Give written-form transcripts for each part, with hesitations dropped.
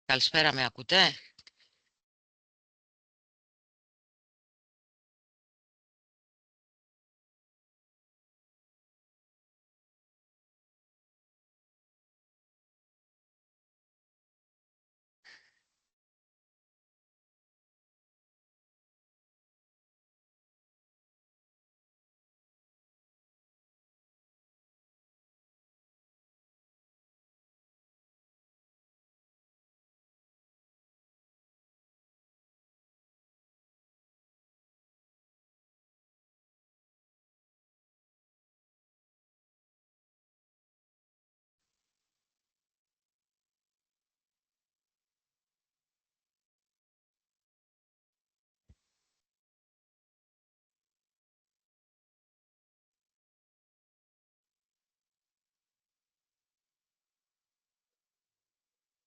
Καλησπέρα, με ακούτε?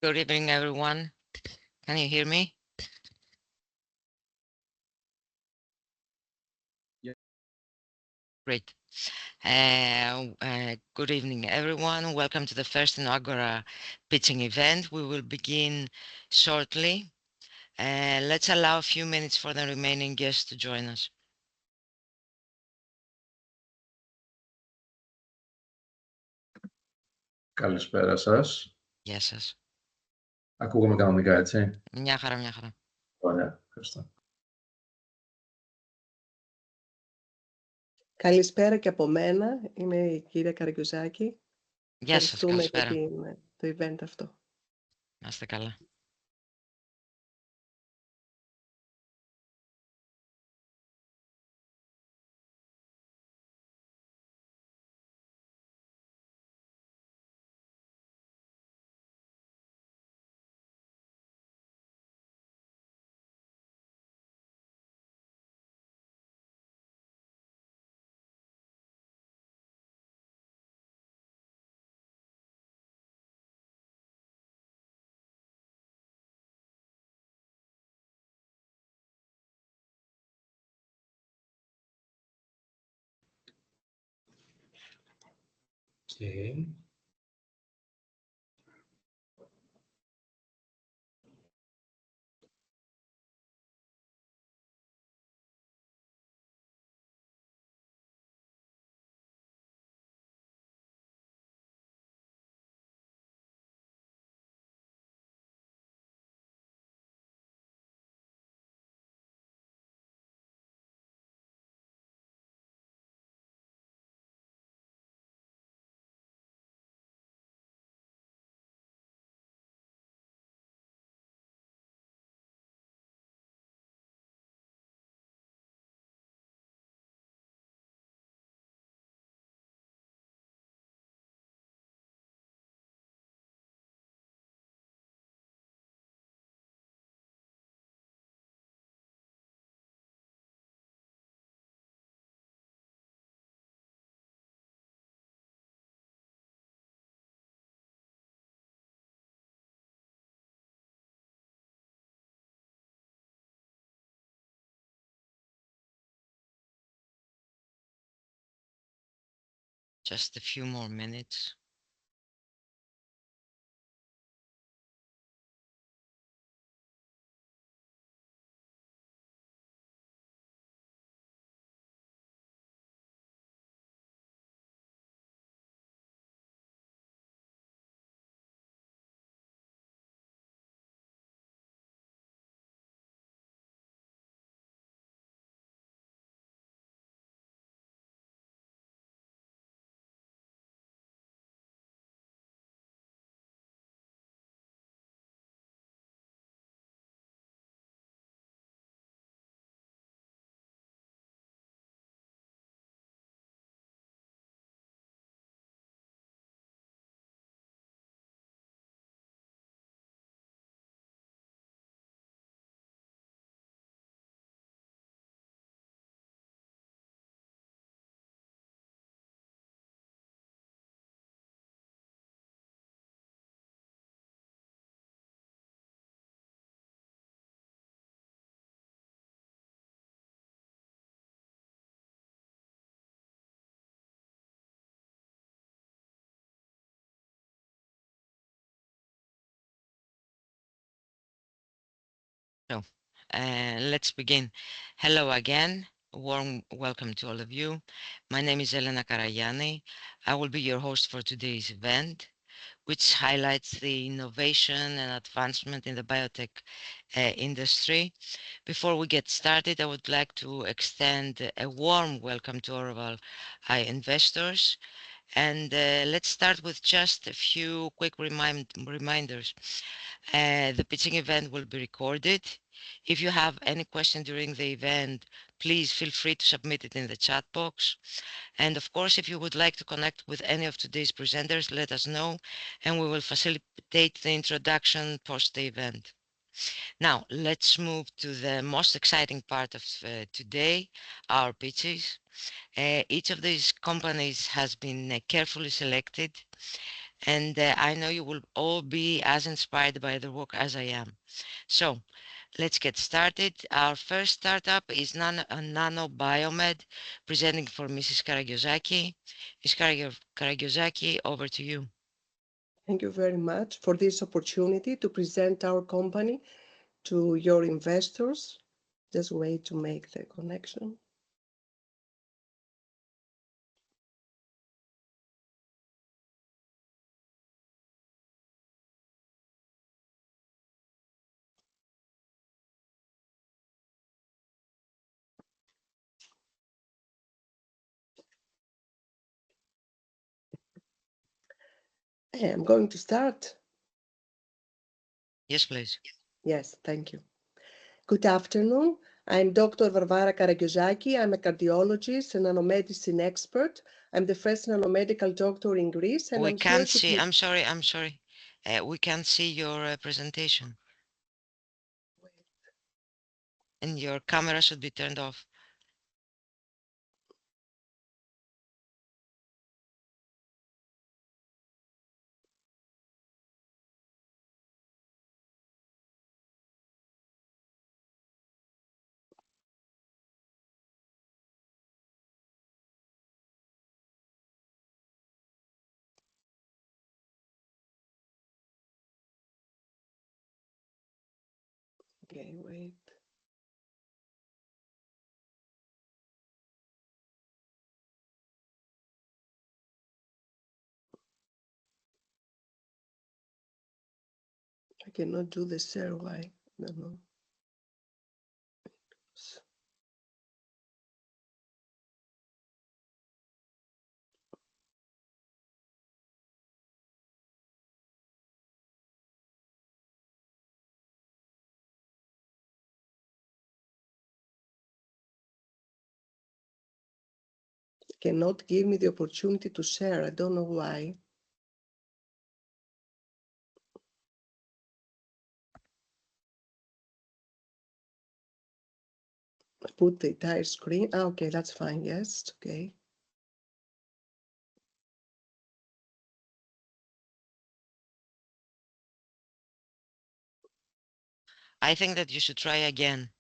Good evening, everyone. Can you hear me? Yeah. Great. Good evening, everyone. Welcome to the first InnoAgora pitching event. We will begin shortly. Let's allow a few minutes for the remaining guests to join us. Καλησπέρα σας. Γεια σας. Ακούγομαι κανονικά, έτσι. Μια χαρά, μια χαρά. Ωραία, ευχαριστώ. Καλησπέρα και από μένα. Είμαι η κυρία Καραγκιουζάκη. Γεια σας, Ευχαριστούμε για καλησπέρα. το event αυτό. Να είστε καλά. Okay. Just a few more minutes. Let's begin. Hello again. Warm welcome to all of you. My name is Elena Karagianni. I will be your host for today's event, which highlights the innovation and advancement in the biotech industry. Before we get started, I would like to extend a warm welcome to all of our investors. And let's start with just a few quick reminders. The pitching event will be recorded. If you have any question during the event, please feel free to submit it in the chat box. And of course, if you would like to connect with any of today's presenters, let us know, and we will facilitate the introduction post the event. Now, let's move to the most exciting part of today, our pitches. Each of these companies has been carefully selected, and I know you will all be as inspired by the work as I am. So let's get started. Our first startup is Nano Biomed, presenting for Mrs. Karagiozaki. Ms. Karagiozaki, over to you. Thank you very much for this opportunity to present our company to your investors. Just wait to make the connection. I'm going to start. Yes, please. Yes, thank you. Good afternoon. I'm Dr. Varvara Karagiozaki. I'm a cardiologist and nanomedicine expert. I'm the first nanomedical doctor in Greece, and We I'm here can't to... see, I'm sorry. We can't see your presentation. And your camera should be turned off. Okay, wait. I cannot do the share. Why? I don't know. Cannot give me the opportunity to share. I don't know why. Put the entire screen. Okay, that's fine. Yes, okay. I think that you should try again.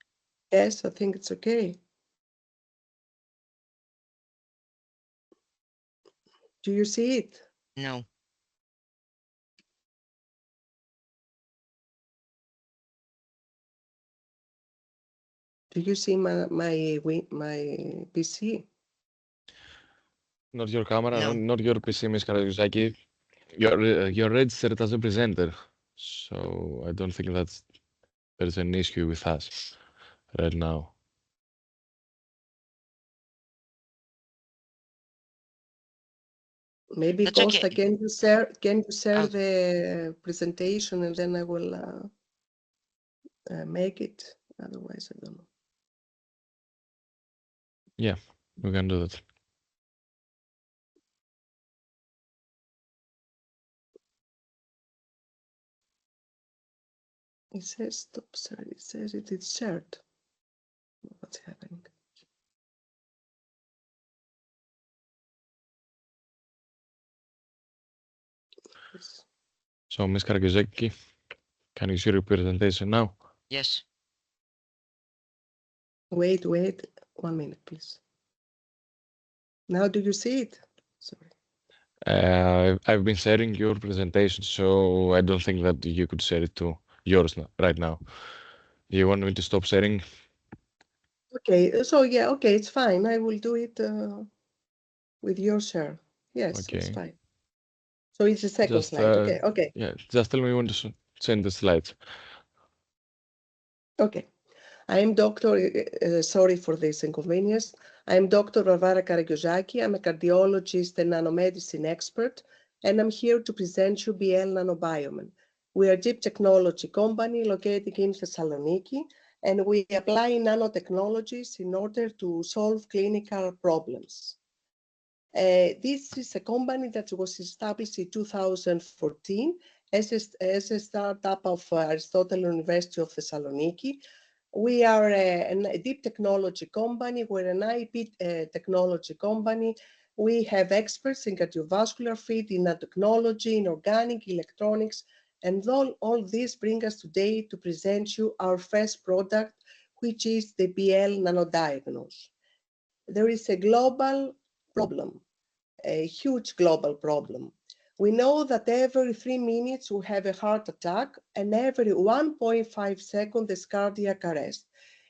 Yes, I think it's okay. Do you see it? No. Do you see my PC? Not your camera, No. not your PC, Ms. Karagiozaki. You're registered as a presenter, so I don't think there's an issue with us right now. Maybe That's okay. Costa, can you share the presentation, and then I will make it. Otherwise, I don't know. Yeah, we can do that. It says stop share. It says it is shared. What's happening? Yes. So, Ms. Karagiozaki, can you see your presentation now? Yes. Wait, 1 minute, please. Now, do you see it? Sorry. I've been sharing your presentation, so I don't think that you could share it to yours right now. You want me to stop sharing? Okay, so yeah, okay, it's fine. I will do it with your share. Yes, it's Okay. fine. So it's the second Just slide. Okay, okay, yeah, just tell me when to send the slides. okay. I am Dr. Sorry for this inconvenience. I am Dr. Varvara Karagiozaki. I'm a cardiologist and nanomedicine expert, and I'm here to present you BL Nanobiomen. We are a deep technology company located in Thessaloniki, and we apply nanotechnologies in order to solve clinical problems. This is a company that was established in 2014 as a startup of Aristotle University of Thessaloniki. We are a deep technology company. We're an IP technology company. We have experts in cardiovascular fit, in nanotechnology, in organic, electronics, and all this bring us today to present you our first product, which is the BL Nanodiagnose. There is a global problem, a huge global problem. We know that every 3 minutes we have a heart attack and every 1.5 seconds is cardiac arrest.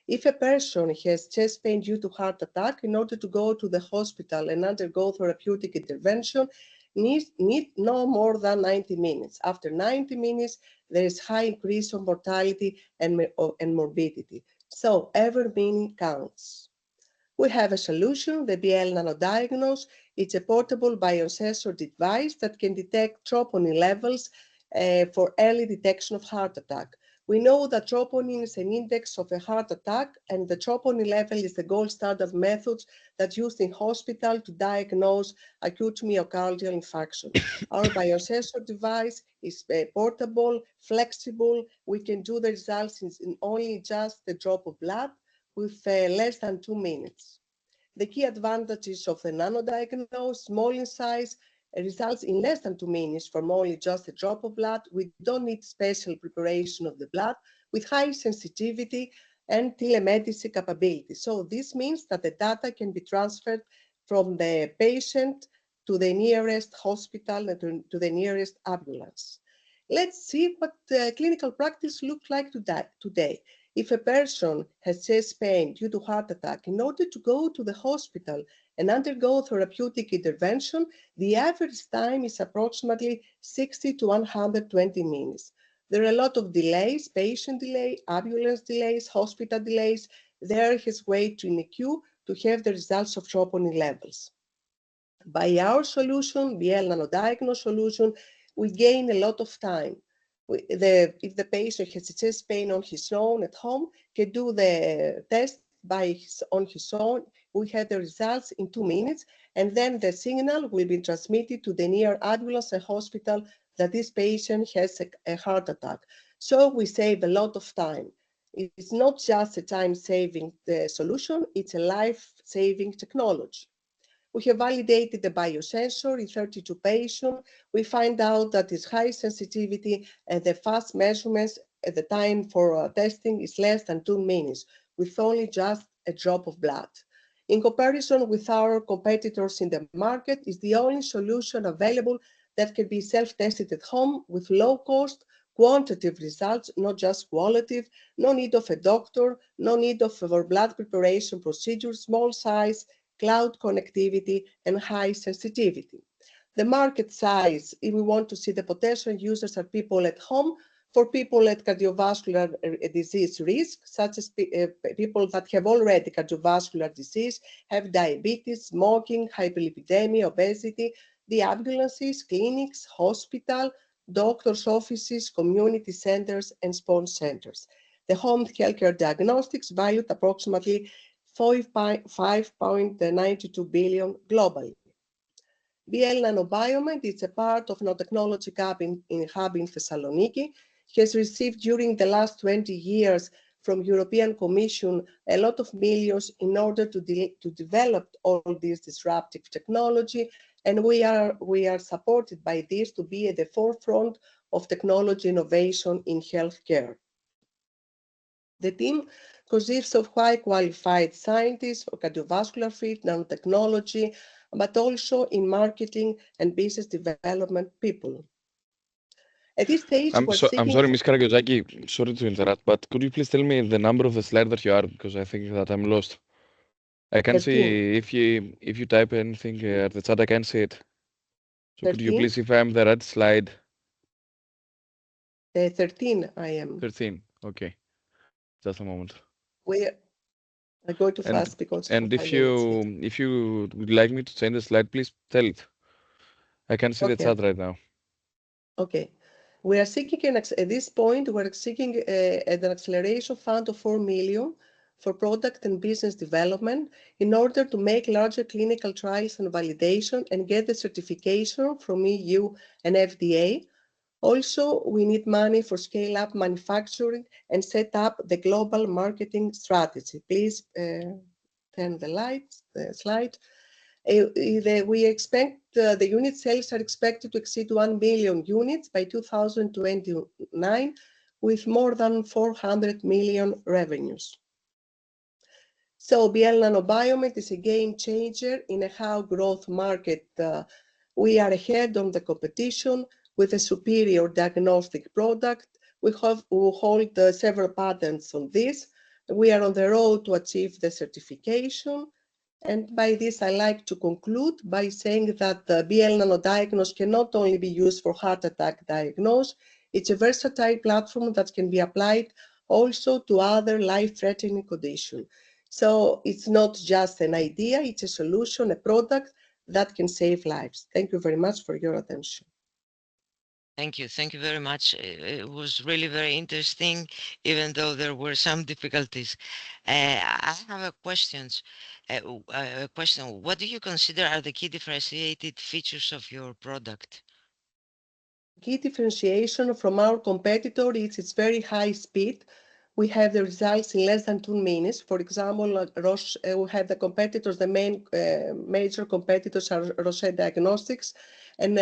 If a person has chest pain due to heart attack, in order to go to the hospital and undergo therapeutic intervention, need no more than 90 minutes. After 90 minutes, there is high increase of mortality and morbidity. So every minute counts. We have a solution, the BL Nanodiagnose. It's a portable biosensor device that can detect troponin levels for early detection of heart attack. We know that troponin is an index of a heart attack, and the troponin level is the gold standard method that's used in hospital to diagnose acute myocardial infarction. Our biosensor device is portable, flexible. We can do the results in only just a drop of blood with less than 2 minutes. The key advantages of the nanodiagnose, small in size, results in less than 2 minutes from only just a drop of blood. We don't need special preparation of the blood with high sensitivity and telemedicine capability. So this means that the data can be transferred from the patient to the nearest hospital and to the nearest ambulance. Let's see what clinical practice looks like today. If a person has chest pain due to heart attack, in order to go to the hospital and undergo therapeutic intervention, the average time is approximately 60 to 120 minutes. There are a lot of delays, patient delay, ambulance delays, hospital delays. There is wait in a queue to have the results of troponin levels. By our solution, BL Nanodiagnose solution, we gain a lot of time. If the patient has chest pain on his own at home, can do the test on his own. We have the results in 2 minutes, and then the signal will be transmitted to the near ambulance and hospital that this patient has a heart attack. So we save a lot of time. It's not just a time-saving solution, it's a life-saving technology. We have validated the biosensor in 32 patients. We find out that it's high sensitivity and the fast measurements at the time for testing is less than 2 minutes with only just a drop of blood. In comparison with our competitors in the market, is the only solution available that can be self-tested at home with low cost, quantitative results, not just qualitative, no need of a doctor, no need of our blood preparation procedure, small size, cloud connectivity, and high sensitivity. The market size, if we want to see the potential users, are people at home, for people at cardiovascular disease risk, such as people that have already cardiovascular disease, have diabetes, smoking, hyperlipidemia, obesity, the ambulances, clinics, hospital, doctors' offices, community centers, and sports centers. The home healthcare diagnostics valued approximately 5.92 billion globally. BL Nanobiomed is a part of nanotechnology hub in Thessaloniki. Has received during the last 20 years from European Commission a lot of millions in order to develop all this disruptive technology, and we are supported by this to be at the forefront of technology innovation in healthcare. The team consists of high qualified scientists for cardiovascular fit, nanotechnology, but also in marketing and business development people. At this stage, I'm we're sorry, seeking. Ms. Karagiozaki, sorry to interrupt, but could you please tell me the number of the slide that you are, because I think that I'm lost. I can 13. see if you type anything at the chat, I can see it. So could you 13. please, if I'm the right slide? 13, I am. 13. Okay, just a moment. I go too fast because for And 5 minutes. if you would like me to change the slide, please tell it. I can see the Okay. chat right now. Okay. We are seeking at this point, we're seeking an acceleration fund of 4 million for product and business development in order to make larger clinical trials and validation and get the certification from EU and FDA. Also, we need money for scale-up manufacturing and set up the global marketing strategy. Please turn the slide. We expect the unit sales are expected to exceed 1 billion units by 2029, with more than 400 million revenues. So BL Nanobiomed is a game changer in a high growth market. We are ahead on the competition with a superior diagnostic product. We hold several patents on this. We are on the road to achieve the certification. And by this, I like to conclude by saying that the BL Nanodiagnose can not only be used for heart attack diagnosis, it's a versatile platform that can be applied also to other life-threatening conditions. So it's not just an idea, it's a solution, a product that can save lives. Thank you very much for your attention. Thank you. Thank you very much. It was really very interesting, even though there were some difficulties. I have a question. What do you consider are the key differentiated features of your product? Key differentiation from our competitor is its very high speed. We have the results in less than 2 minutes. For example, Roche, we have the competitors, the main major competitors are Roche Diagnostics and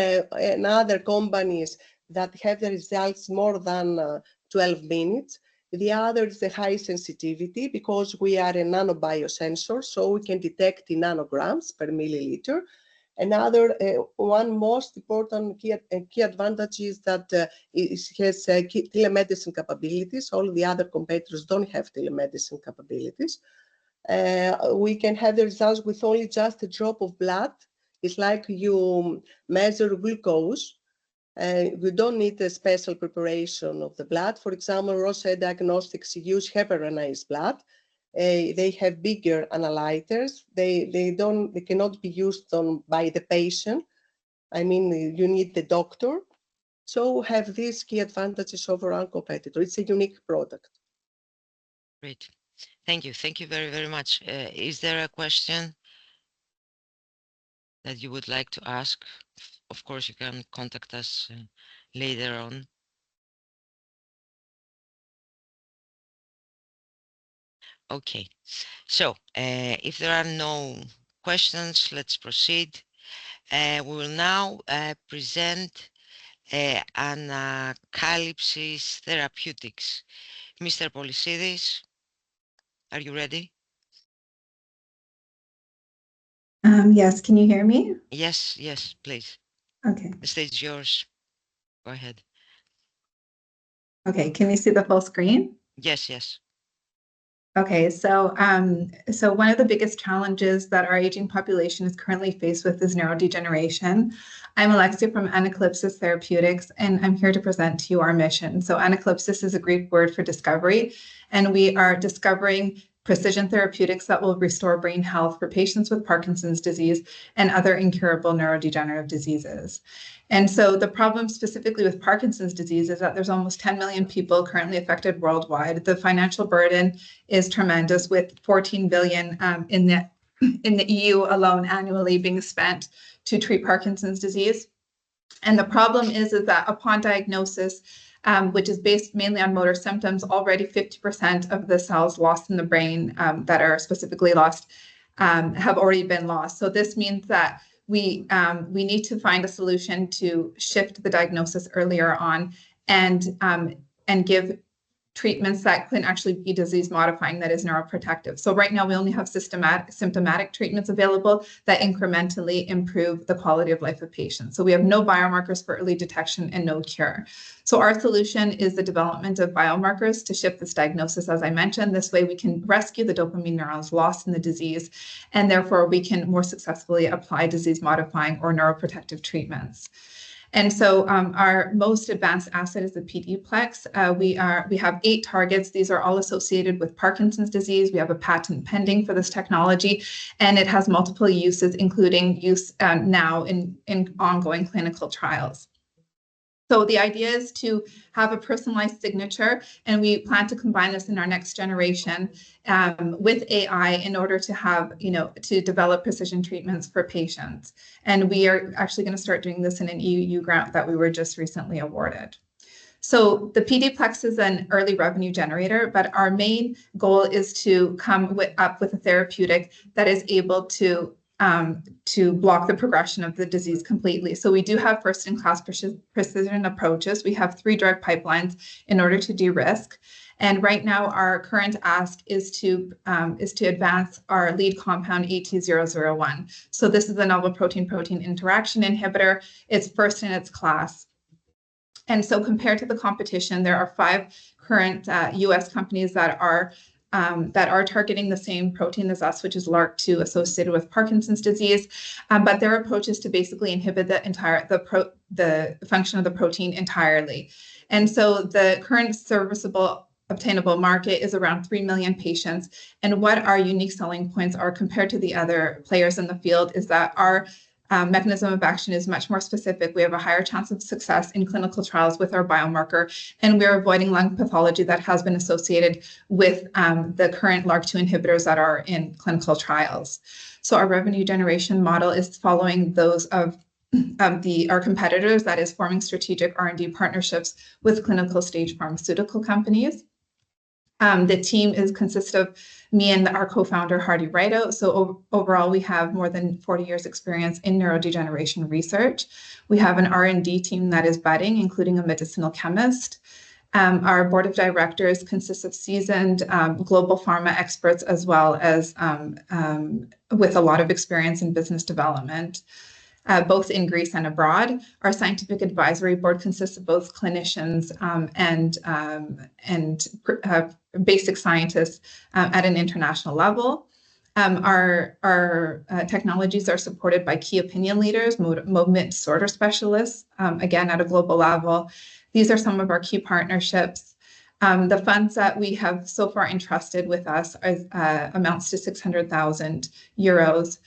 other companies that have the results more than 12 minutes. The other is the high sensitivity because we are a nanobiosensor, so we can detect in nanograms per milliliter. Another one most important key advantage is that it has telemedicine capabilities. All the other competitors don't have telemedicine capabilities. We can have the results with only just a drop of blood. It's like you measure glucose. We don't need a special preparation of the blood. For example, Roche Diagnostics use heparinized blood. They have bigger analyzers. They cannot be used by the patient. I mean, you need the doctor. So have these key advantages over our competitor. It's a unique product. Great. Thank you. Thank you very, very much. Is there a question that you would like to ask? Of course, you can contact us later on. Okay, so if there are no questions, let's proceed. We will now present Anakalypsis Therapeutics. Mr. Polisidis, are you ready? Yes, can you hear me? Yes, yes, please. Okay. The stage is yours. Go ahead. Okay, can you see the full screen? Yes, yes. Okay, so one of the biggest challenges that our aging population is currently faced with is neurodegeneration. I'm Alexia from Anakalypsis Therapeutics, and I'm here to present to you our mission. So Anakalypsis is a Greek word for discovery, and we are discovering precision therapeutics that will restore brain health for patients with Parkinson's disease and other incurable neurodegenerative diseases. And so the problem specifically with Parkinson's disease is that there's almost 10 million people currently affected worldwide. The financial burden is tremendous, with 14 billion in the EU alone annually being spent to treat Parkinson's disease. And the problem is that upon diagnosis, which is based mainly on motor symptoms, already 50% of the cells lost in the brain that are specifically lost have already been lost. So this means that we need to find a solution to shift the diagnosis earlier on and give treatments that can actually be disease modifying, that is neuroprotective. So right now we only have symptomatic treatments available that incrementally improve the quality of life of patients. So we have no biomarkers for early detection and no cure. So our solution is the development of biomarkers to shift this diagnosis, as I mentioned. This way we can rescue the dopamine neurons lost in the disease, and therefore we can more successfully apply disease modifying or neuroprotective treatments. And so our most advanced asset is the PDplex. We have 8 targets. These are all associated with Parkinson's disease. We have a patent pending for this technology, and it has multiple uses, including use now in ongoing clinical trials. So the idea is to have a personalized signature, and we plan to combine this in our next generation with AI in order to have, to develop precision treatments for patients. And we are actually going to start doing this in an EU grant that we were just recently awarded. So the PDplex is an early revenue generator, but our main goal is to come up with a therapeutic that is able to block the progression of the disease completely. So we do have first-in-class precision approaches. We have 3 drug pipelines in order to de-risk. And right now, our current ask is to advance our lead compound AT001. So this is a novel protein-protein interaction inhibitor. It's first in its class. And so compared to the competition, there are 5 current US companies that are targeting the same protein as us, which is LRRK2 associated with Parkinson's disease. But their approach is to basically inhibit the function of the protein entirely. And so the current serviceable obtainable market is around 3 million patients. And what our unique selling points are compared to the other players in the field is that our mechanism of action is much more specific. We have a higher chance of success in clinical trials with our biomarker, and we're avoiding lung pathology that has been associated with the current LRRK2 inhibitors that are in clinical trials. So our revenue generation model is following those of our competitors, that is forming strategic R&D partnerships with clinical stage pharmaceutical companies. The team consists of me and our co-founder, Hardy Rideout. So overall, we have more than 40 years experience in neurodegeneration research. We have an R&D team that is budding, including a medicinal chemist. Our board of directors consists of seasoned global pharma experts, as well as with a lot of experience in business development. Both in Greece and abroad. Our scientific advisory board consists of both clinicians and basic scientists at an international level. Our technologies are supported by key opinion leaders, movement disorder specialists, again, at a global level. These are some of our key partnerships. The funds that we have so far entrusted with us amounts to 600,000 euros.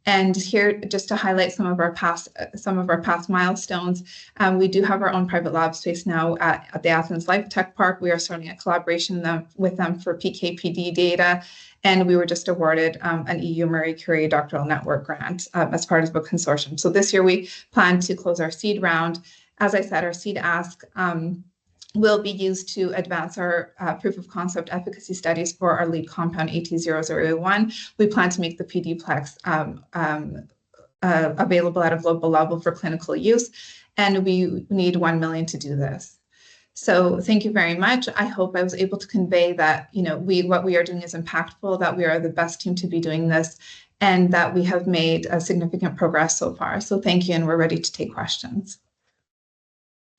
And here, just to highlight some of our past milestones, we do have our own private lab space now at the Athens Life Tech Park. We are starting a collaboration with them for PK/PD data, and we were just awarded an EU Marie Curie doctoral network grant as part of a consortium. So this year we plan to close our seed round. As I said, our seed ask will be used to advance our proof of concept efficacy studies for our lead compound AT001. We plan to make the PDplex available at a global level for clinical use, and we need 1 million to do this. So thank you very much. I hope I was able to convey that what we are doing is impactful, that we are the best team to be doing this, and that we have made a significant progress so far. So thank you, and we're ready to take questions.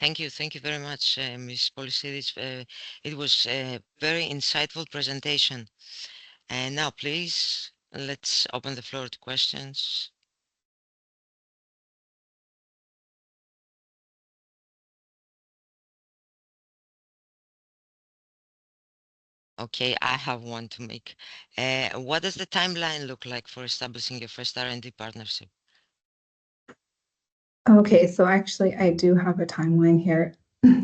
Thank you very much, Ms. Polisidis. It was a very insightful presentation. And now, please, let's open the floor to questions. Okay, I have one to make. What does the timeline look like for establishing your first R&D partnership? Okay, so actually I do have a timeline here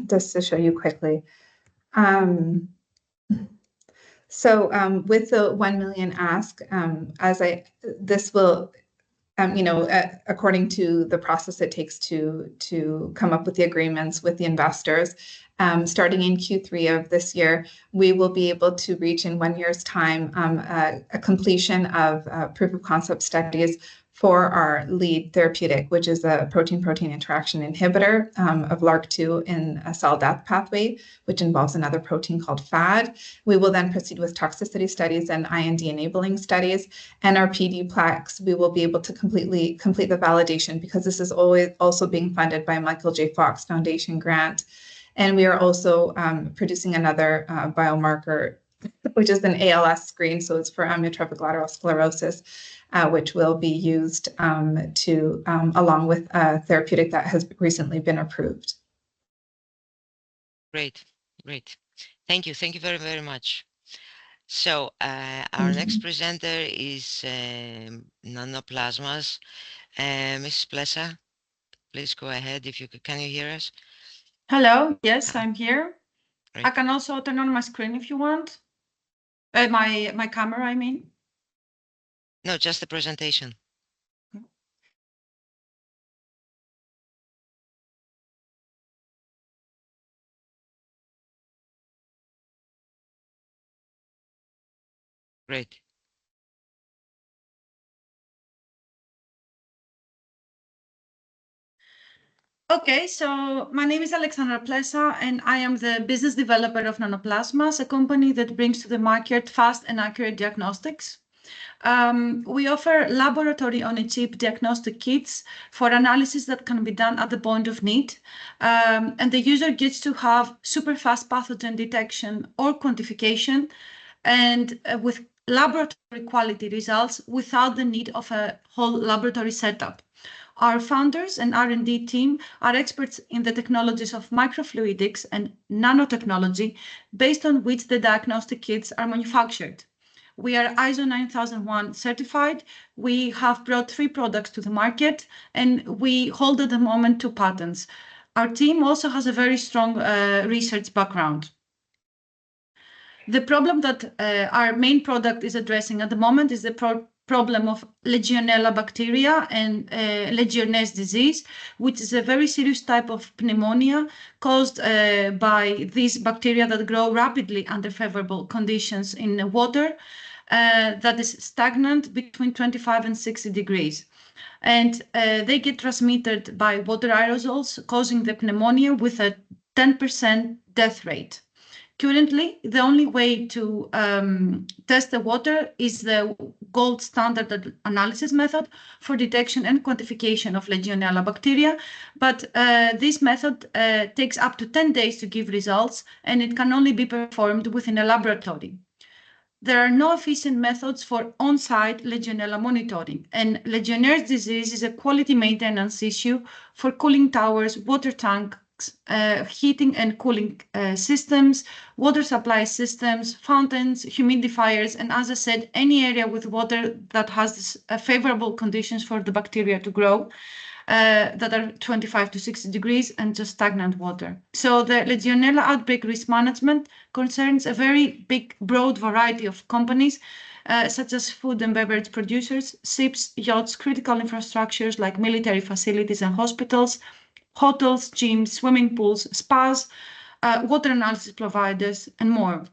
just to show you quickly. With the 1 million ask, this will, according to the process it takes to come up with the agreements with the investors, starting in Q3 of this year, we will be able to reach in 1 year's time a completion of proof of concept studies for our lead therapeutic, which is a protein-protein interaction inhibitor of LRRK2 in a cell death pathway, which involves another protein called FAD. We will then proceed with toxicity studies and IND-enabling studies. And our PD-PLAX, we will be able to complete the validation because this is always also being funded by Michael J. Fox Foundation grant. And we are also producing another biomarker, which is an ALS screen, so it's for amyotrophic lateral sclerosis, which will be used along with a therapeutic that has recently been approved. Great, great. Thank you very, very much. So our next presenter is nanoplasmas. Mrs. Plesa, please go ahead if you could. Can you hear us? Hello, yes, I'm here. Great. I can also turn on my screen if you want. My camera, I mean. No, just the presentation. Great. Okay, so my name is Alexandra Plesa, and I am the business developer of Nanoplasmas, a company that brings to the market fast and accurate diagnostics. We offer laboratory-on-a-chip diagnostic kits for analysis that can be done at the point of need, and the user gets to have super fast pathogen detection or quantification, and with laboratory quality results without the need of a whole laboratory setup. Our founders and R&D team are experts in the technologies of microfluidics and nanotechnology, based on which the diagnostic kits are manufactured. We are ISO 9001 certified. We have brought 3 products to the market, and we hold at the moment 2 patents. Our team also has a very strong research background. The problem that our main product is addressing at the moment is the problem of Legionella bacteria and Legionnaires disease, which is a very serious type of pneumonia caused by these bacteria that grow rapidly under favorable conditions in water that is stagnant between 25 and 60 degrees. And they get transmitted by water aerosols, causing the pneumonia with a 10% death rate. Currently, the only way to test the water is the gold standard analysis method for detection and quantification of Legionella bacteria. But this method takes up to 10 days to give results, and it can only be performed within a laboratory. There are no efficient methods for on-site Legionella monitoring, and Legionnaire's disease is a quality maintenance issue for cooling towers, water tanks, heating and cooling systems, water supply systems, fountains, humidifiers, and as I said, any area with water that has favorable conditions for the bacteria to grow, that are 25 to 60 degrees and just stagnant water. So the Legionella outbreak risk management concerns a very big, broad variety of companies, such as food and beverage producers, ships, yachts, critical infrastructures like military facilities and hospitals, hotels, gyms, swimming pools, spas, water analysis providers, and more.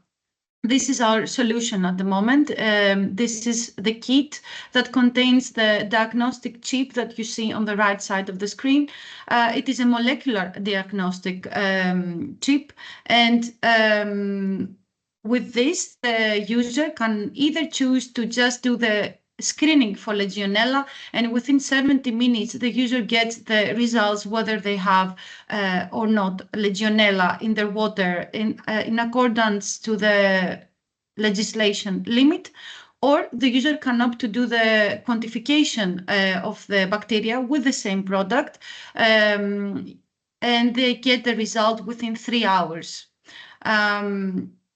This is our solution at the moment. This is the kit that contains the diagnostic chip that you see on the right side of the screen. It is a molecular diagnostic chip, and with this, the user can either choose to just do the screening for Legionella, and within 70 minutes, the user gets the results whether they have or not Legionella in their water in accordance to the legislation limit, or the user can opt to do the quantification of the bacteria with the same product, and they get the result within 3 hours.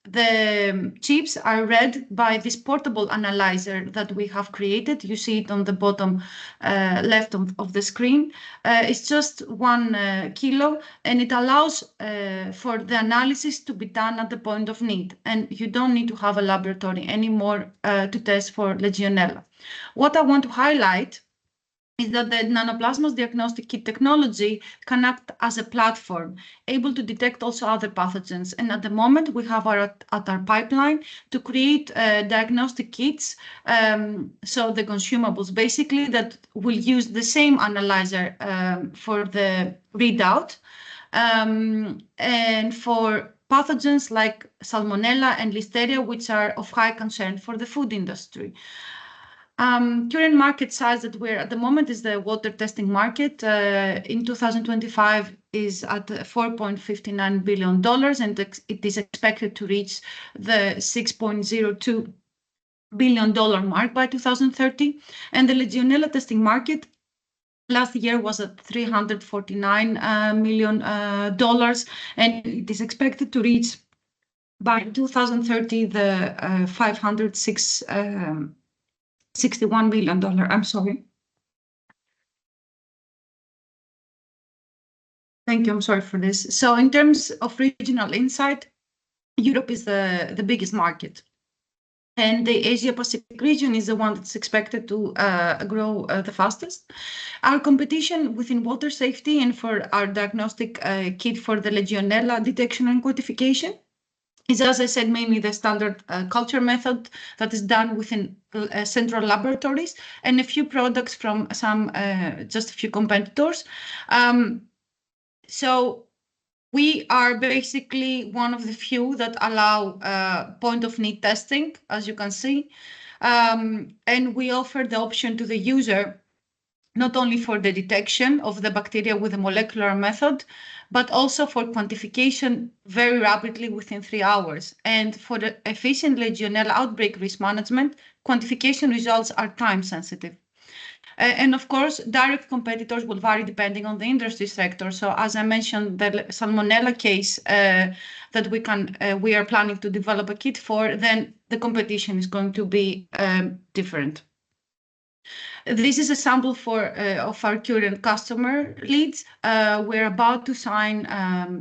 The chips are read by this portable analyzer that we have created. You see it on the bottom left of the screen. It's just 1 kilo, and it allows for the analysis to be done at the point of need. And you don't need to have a laboratory anymore to test for Legionella. What I want to highlight is that the nanoplasma's diagnostic kit technology can act as a platform, able to detect also other pathogens. And at the moment, we have at our pipeline to create diagnostic kits, so the consumables basically that will use the same analyzer for the readout, and for pathogens like Salmonella and Listeria, which are of high concern for the food industry. Current market size that we're at the moment is the water testing market. In 2025 is at $4.59 billion, and it is expected to reach the $6.02 billion mark by 2030. And the Legionella testing market last year was at $349 million, and it is expected to reach by 2030 the $561 million. I'm sorry. Thank you. I'm sorry for this. So in terms of regional insight, Europe is the biggest market. And the Asia Pacific region is the one that's expected to grow the fastest. Our competition within water safety and for our diagnostic kit for the Legionella detection and quantification is, as I said, mainly the standard culture method that is done within central laboratories and a few products from some, just a few competitors. So we are basically one of the few that allow point of need testing, as you can see. And we offer the option to the user not only for the detection of the bacteria with a molecular method, but also for quantification very rapidly within 3 hours. And for the efficient Legionella outbreak risk management, quantification results are time sensitive. And of course, direct competitors will vary depending on the industry sector. So as I mentioned, the Salmonella case that we are planning to develop a kit for, then the competition is going to be different. This is a sample of our current customer leads. We're about to sign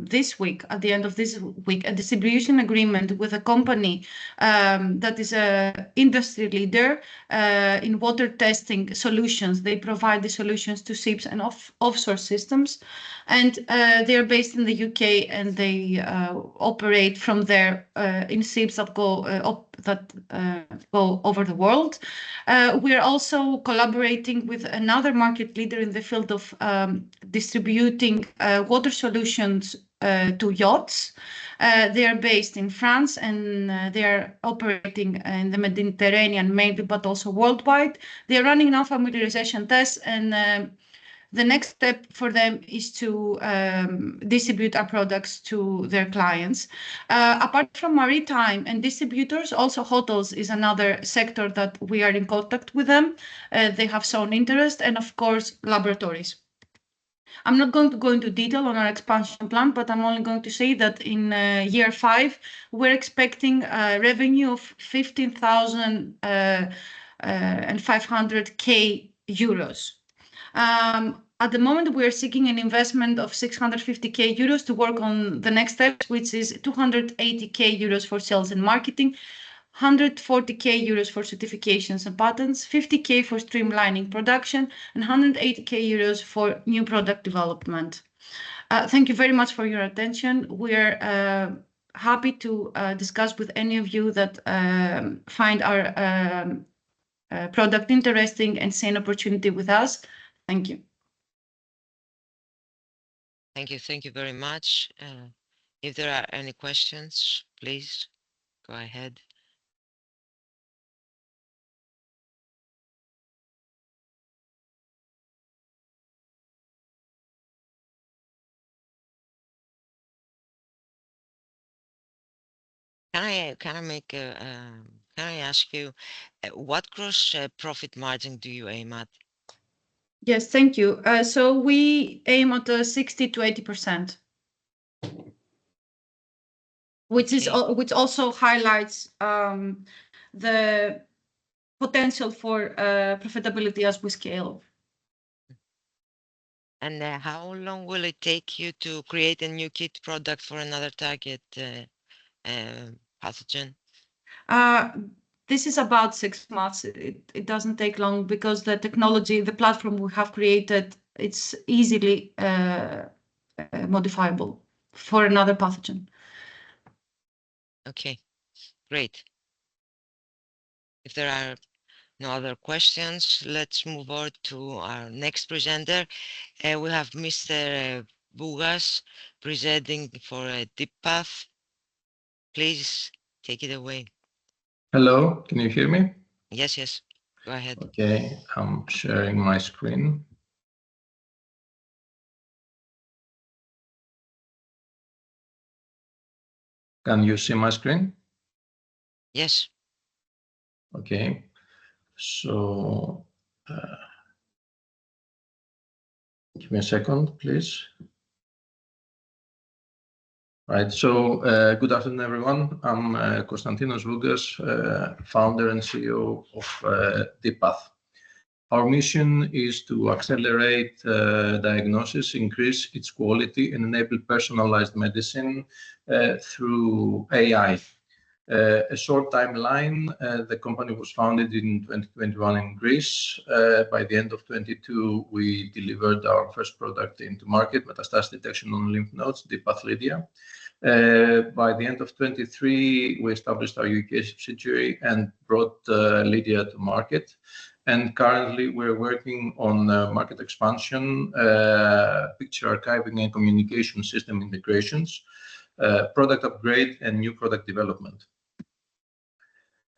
this week, at the end of this week, a distribution agreement with a company that is an industry leader in water testing solutions. They provide the solutions to ships and offshore systems. And they're based in the UK, and they operate from there in ships that go over the world. We are also collaborating with another market leader in the field of distributing water solutions to yachts. They are based in France, and they are operating in the Mediterranean mainly, but also worldwide. They are running now familiarization tests, and the next step for them is to distribute our products to their clients. Apart from maritime and distributors, also hotels is another sector that we are in contact with them. They have shown interest, and of course, laboratories. I'm not going to go into detail on our expansion plan, but I'm only going to say that in year 5, we're expecting a revenue of 15,500 euros. At the moment, we are seeking an investment of 650,000 euros to work on the next steps, which is 280,000 euros for sales and marketing, 140,000 euros for certifications and patents, 50,000 for streamlining production, and 180,000 euros for new product development. Thank you very much for your attention. We're happy to discuss with any of you that find our product interesting and see an opportunity with us. Thank you. Thank you very much. If there are any questions, please go ahead. Can I ask you what gross profit margin do you aim at? Yes, thank you. So we aim at 60 to 80%, which also highlights the potential for profitability as we scale. And how long will it take you to create a new kit product for another target pathogen? This is about 6 months. It doesn't take long because the technology, the platform we have created, it's easily modifiable for another pathogen. Okay, great. If there are no other questions, let's move on to our next presenter. We have Mr. Bougas presenting for DeepPath. Please take it away. Hello, can you hear me? Yes, yes, go ahead. Okay, I'm sharing my screen. Can you see my screen? Yes. Okay, so give me a second, please. Right, so good afternoon, everyone. I'm Konstantinos Vougas, founder and CEO of DeepPath. Our mission is to accelerate diagnosis, increase its quality, and enable personalized medicine through AI. A short timeline, the company was founded in 2021 in Greece. By the end of 2022, we delivered our first product into market, metastasis detection on lymph nodes, DeepPath Lydia. By the end of 2023, we established our UK subsidiary and brought Lydia to market. And currently, we're working on market expansion, picture archiving and communication system integrations, product upgrade, and new product development.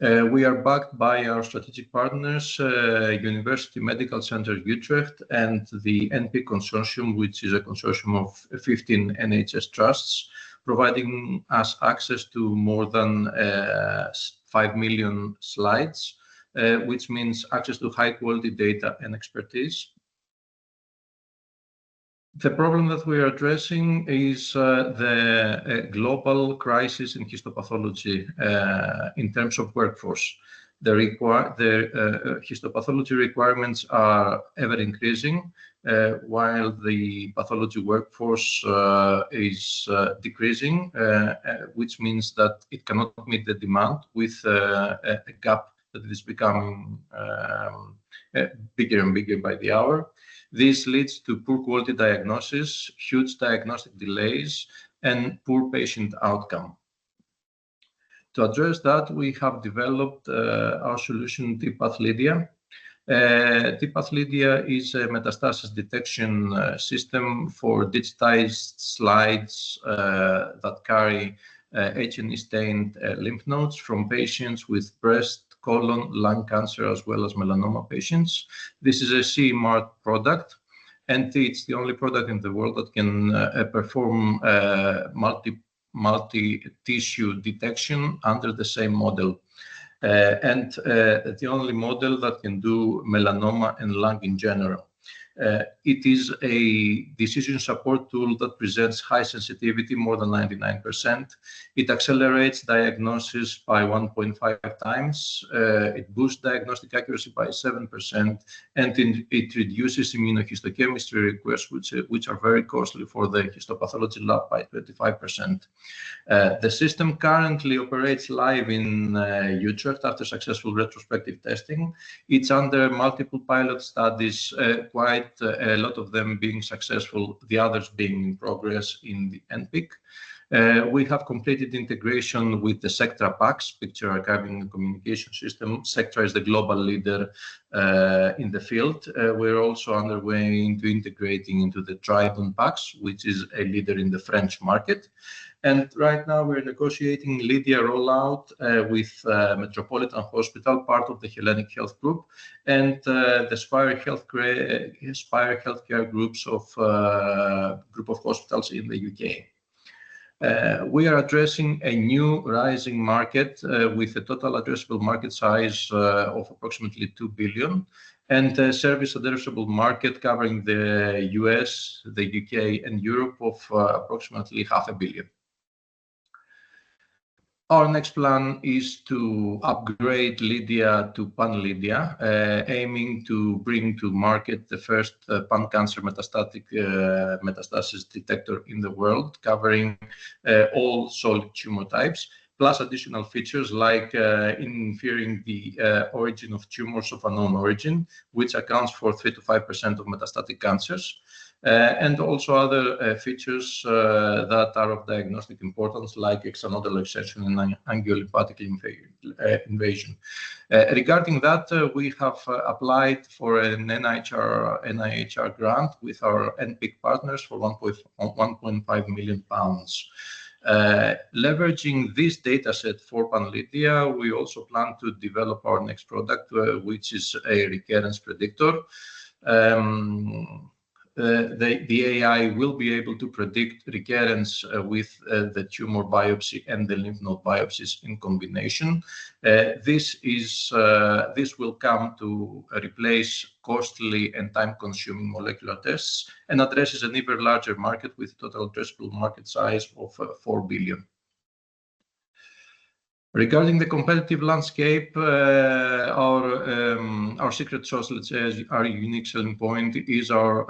We are backed by our strategic partners, University Medical Center Utrecht and the NPIC Consortium, which is a consortium of 15 NHS trusts, providing us access to more than 5 million slides, which means access to high quality data and expertise. The problem that we are addressing is the global crisis in histopathology in terms of workforce. The histopathology requirements are ever increasing, while the pathology workforce is decreasing, which means that it cannot meet the demand with a gap that is becoming bigger and bigger by the hour. This leads to poor quality diagnosis, huge diagnostic delays, and poor patient outcome. To address that, we have developed our solution, DeepPath Lydia. DeepPath Lydia is a metastasis detection system for digitized slides that carry H&E stained lymph nodes from patients with breast, colon, lung cancer, as well as melanoma patients. This is a CE marked product, and it's the only product in the world that can perform multi-tissue detection under the same model. And the only model that can do melanoma and lung in general. It is a decision support tool that presents high sensitivity, more than 99%. It accelerates diagnosis by 1.5 times. It boosts diagnostic accuracy by 7%, and it reduces immunohistochemistry requests, which are very costly for the histopathology lab, by 25%. The system currently operates live in Utrecht after successful retrospective testing. It's under multiple pilot studies, quite a lot of them being successful, the others being in progress in the NPIC. We have completed integration with the Sectra PACS, picture archiving and communication system. Sectra is the global leader in the field. We're also underway into integrating into the Trident PACS, which is a leader in the French market. And right now we're negotiating Lydia rollout with Metropolitan Hospital, part of the Hellenic Health Group, and the Spire Healthcare group of hospitals in the UK. We are addressing a new rising market with a total addressable market size of approximately 2 billion and a service addressable market covering the US, the UK, and Europe of approximately 500 million. Our next plan is to upgrade Lydia to Pan-Lydia, aiming to bring to market the first pan-cancer metastasis detector in the world, covering all solid tumor types. plus additional features like inferring the origin of tumors of unknown origin, which accounts for 3 to 5% of metastatic cancers. And also other features that are of diagnostic importance, like extranodal extension and angiolymphatic invasion. Regarding that, we have applied for an NIHR grant with our NPIC partners for £1.5 million. Leveraging this dataset for Panlydia, we also plan to develop our next product, which is a recurrence predictor. The AI will be able to predict recurrence with the tumor biopsy and the lymph node biopsies in combination. This will come to replace costly and time-consuming molecular tests and addresses an even larger market with total addressable market size of 4 billion. Regarding the competitive landscape, our secret sauce, let's say, our unique selling point is our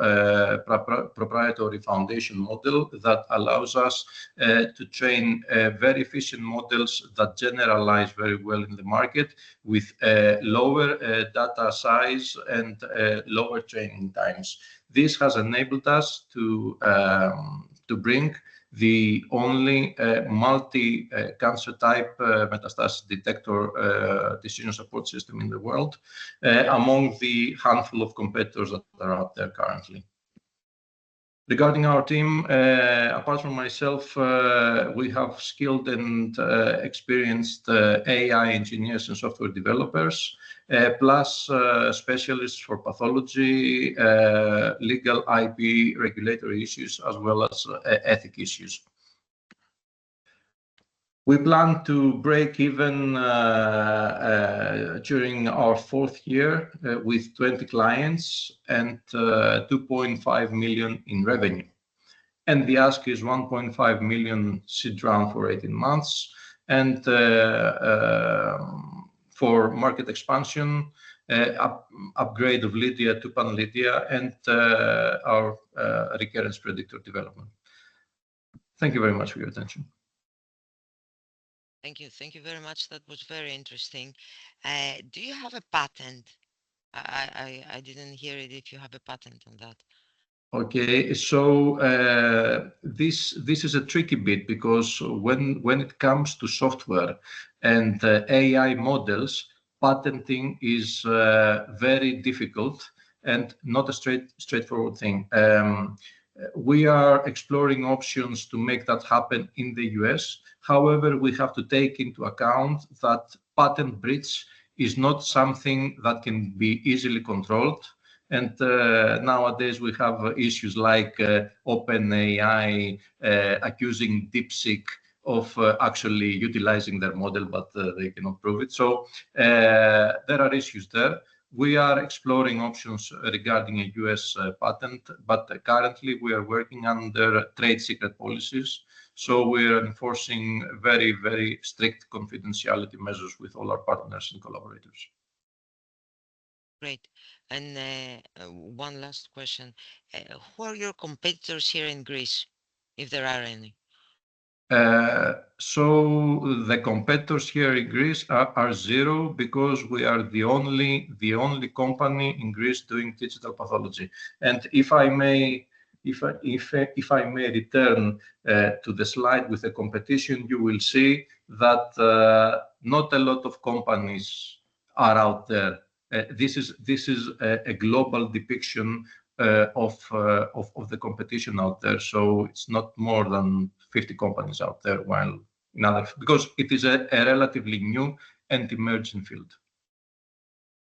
proprietary foundation model that allows us to train very efficient models that generalize very well in the market with lower data size and lower training times. This has enabled us to bring the only multi-cancer type metastasis detector decision support system in the world among the handful of competitors that are out there currently. Regarding our team, apart from myself, we have skilled and experienced AI engineers and software developers, plus specialists for pathology, legal, IP, regulatory issues, as well as ethic issues. We plan to break even during our fourth year with 20 clients and 2.5 million in revenue. And the ask is 1.5 million seed round for 18 months. And for market expansion, upgrade of Lydia to Panlydia, and our recurrence predictor development. Thank you very much for your attention. Thank you. Thank you very much. That was very interesting. Do you have a patent? I didn't hear it if you have a patent on that. Okay, so this is a tricky bit because when it comes to software and AI models, patenting is very difficult and not a straightforward thing. We are exploring options to make that happen in the US. However, we have to take into account that patent breach is not something that can be easily controlled. And nowadays we have issues like OpenAI accusing DeepSeek of actually utilizing their model, but they cannot prove it. So there are issues there. We are exploring options regarding a US patent, but currently we are working under trade secret policies. So we are enforcing very, very strict confidentiality measures with all our partners and collaborators. Great. And one last question. Who are your competitors here in Greece, if there are any? So the competitors here in Greece are zero because we are the only company in Greece doing digital pathology. And if I may return to the slide with the competition, you will see that not a lot of companies are out there. This is a global depiction of the competition out there. So it's not more than 50 companies out there, while in other, because it is a relatively new and emerging field.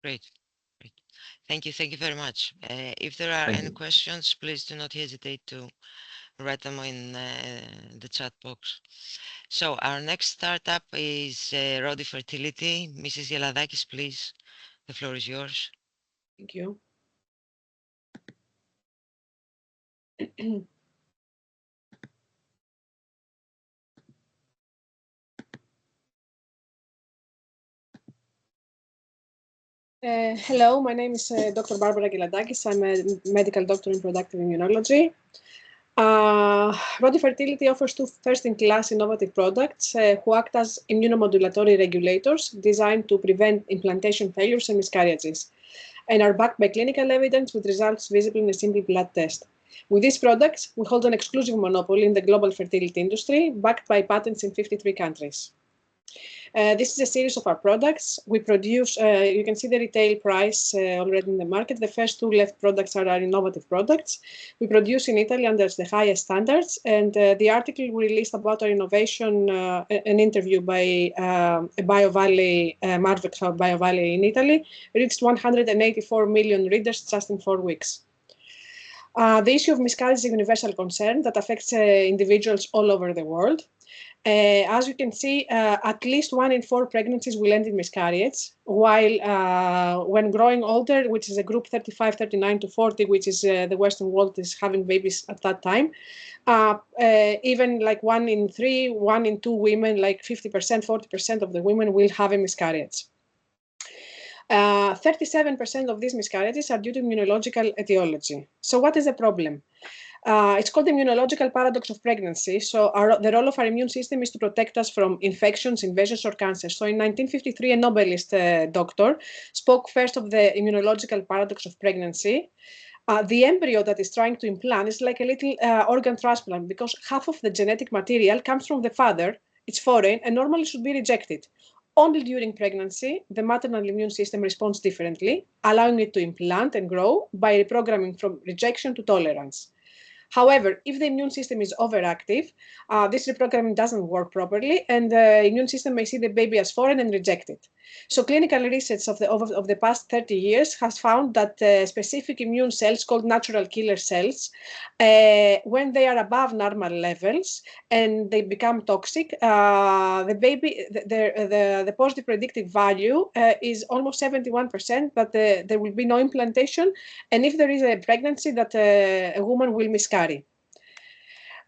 Great. Great. Thank you. Thank you very much. If there are any questions, please do not hesitate to write them in the chat box. So our next startup is Rodi Fertility. Mrs. Yeladakis, please. The floor is yours. Thank you. Hello, my name is Dr. Barbara Giladakis. I'm a medical doctor in productive immunology. Rodi Fertility offers two first-in-class innovative products who act as immunomodulatory regulators designed to prevent implantation failures and miscarriages, and are backed by clinical evidence with results visible in a simple blood test. With these products, we hold an exclusive monopoly in the global fertility industry, backed by patents in 53 countries. This is a series of our products. We produce, you can see the retail price already in the market. The first two left products are our innovative products. We produce in Italy under the highest standards, and the article we released about our innovation, an interview by BioValley, Marvex of BioValley in Italy, reached 184 million readers just in 4 weeks. The issue of miscarriage is a universal concern that affects individuals all over the world. As you can see, at least 1 in 4 pregnancies will end in miscarriage, while when growing older, which is a group 35, 39 to 40, which is the Western world is having babies at that time, even like 1 in 3, 1 in 2 women, like 50%, 40% of the women will have a miscarriage. 37% of these miscarriages are due to immunological etiology. So what is the problem? It's called the immunological paradox of pregnancy. So the role of our immune system is to protect us from infections, invasions, or cancer. So in 1953, a Nobelist doctor spoke first of the immunological paradox of pregnancy. The embryo that is trying to implant is like a little organ transplant because half of the genetic material comes from the father, it's foreign, and normally should be rejected. Only during pregnancy, the maternal immune system responds differently, allowing it to implant and grow by reprogramming from rejection to tolerance. However, if the immune system is overactive, this reprogramming doesn't work properly, and the immune system may see the baby as foreign and reject it. So clinical research of the past 30 years has found that specific immune cells called natural killer cells, when they are above normal levels and they become toxic, the positive predictive value is almost 71%, but there will be no implantation, and if there is a pregnancy, that a woman will miscarry.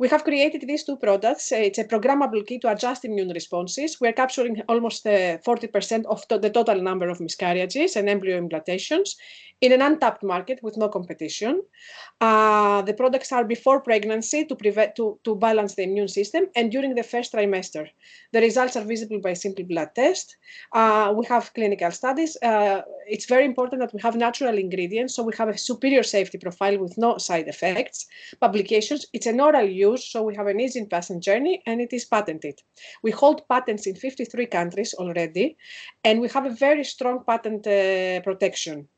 We have created these two products. It's a programmable kit to adjust immune responses. We're capturing almost 40% of the total number of miscarriages and embryo implantations in an untapped market with no competition. The products are before pregnancy to balance the immune system and during the first trimester. The results are visible by simple blood test. We have clinical studies. It's very important that we have natural ingredients, so we have a superior safety profile with no side effects. Publications, it's an oral use, so we have an easy patient journey, and it is patented. We hold patents in 53 countries already, and we have a very strong patent protection.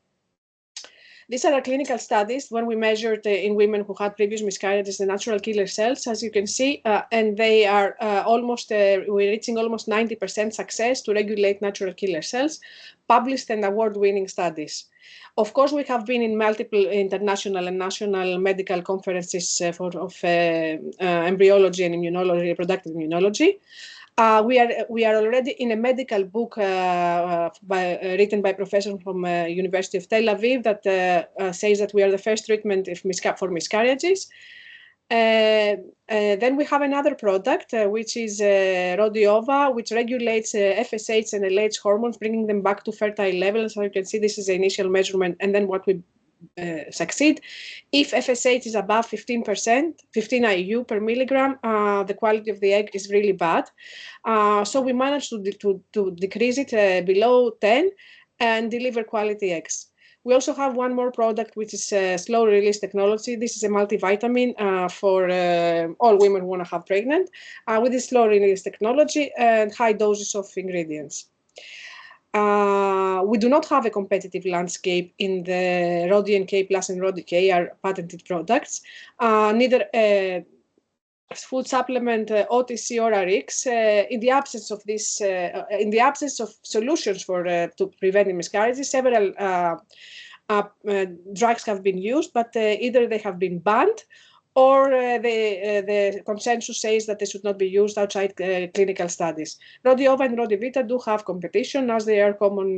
These are our clinical studies when we measured in women who had previous miscarriages the natural killer cells, as you can see, and they are we're reaching almost 90% success to regulate natural killer cells, published and award-winning studies. Of course, we have been in multiple international and national medical conferences of embryology and immunology, reproductive immunology. We are already in a medical book written by professors from University of Tel Aviv that says that we are the first treatment for miscarriages. Then we have another product, which is Rodiova, which regulates FSH and LH hormones, bringing them back to fertile levels. So you can see this is the initial measurement, and then what we succeed. If FSH is above 15%, 15 IU per milligram, the quality of the egg is really bad. So we managed to decrease it below 10 and deliver quality eggs. We also have one more product, which is slow release technology. This is a multivitamin for all women who want to have pregnant with this slow release technology and high doses of ingredients. We do not have a competitive landscape in the Rodi NK Plus and Rodi K are patented products. Neither food supplement, OTC or RX. In the absence of this, in the absence of solutions for to preventing miscarriages, several drugs have been used, but either they have been banned or the consensus says that they should not be used outside clinical studies. Rodiova and Rodivita do have competition as they are common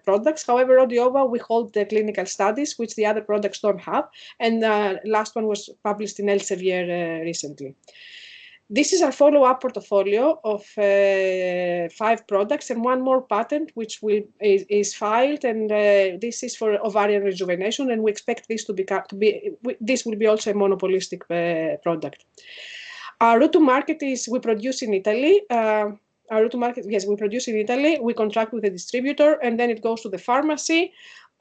products. However, Rodiova, we hold the clinical studies, which the other products don't have. And last one was published in Elsevier recently. This is our follow-up portfolio of 5 products and 1 more patent, which is filed, and this is for ovarian rejuvenation, and we expect this this will be also a monopolistic product. Our route to market is we produce in Italy. Our route to market, yes, we produce in Italy. We contract with a distributor, and then it goes to the pharmacy.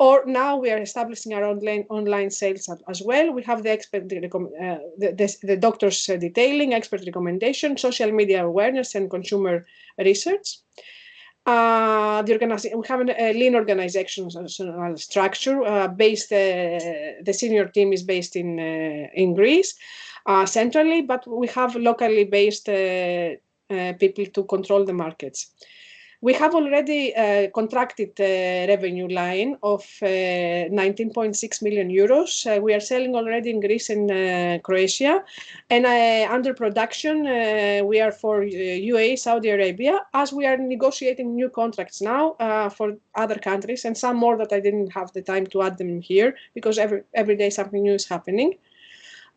Or now we are establishing our online sales as well. We have the expert, the doctor's detailing, expert recommendation, social media awareness, and consumer research. We have a lean organizational structure. The senior team is based in Greece centrally, but we have locally based people to control the markets. We have already contracted revenue line of 19.6 million euros. We are selling already in Greece and Croatia, and under production we are for UAE, Saudi Arabia, as we are negotiating new contracts now for other countries, and some more that I didn't have the time to add them here because every day something new is happening.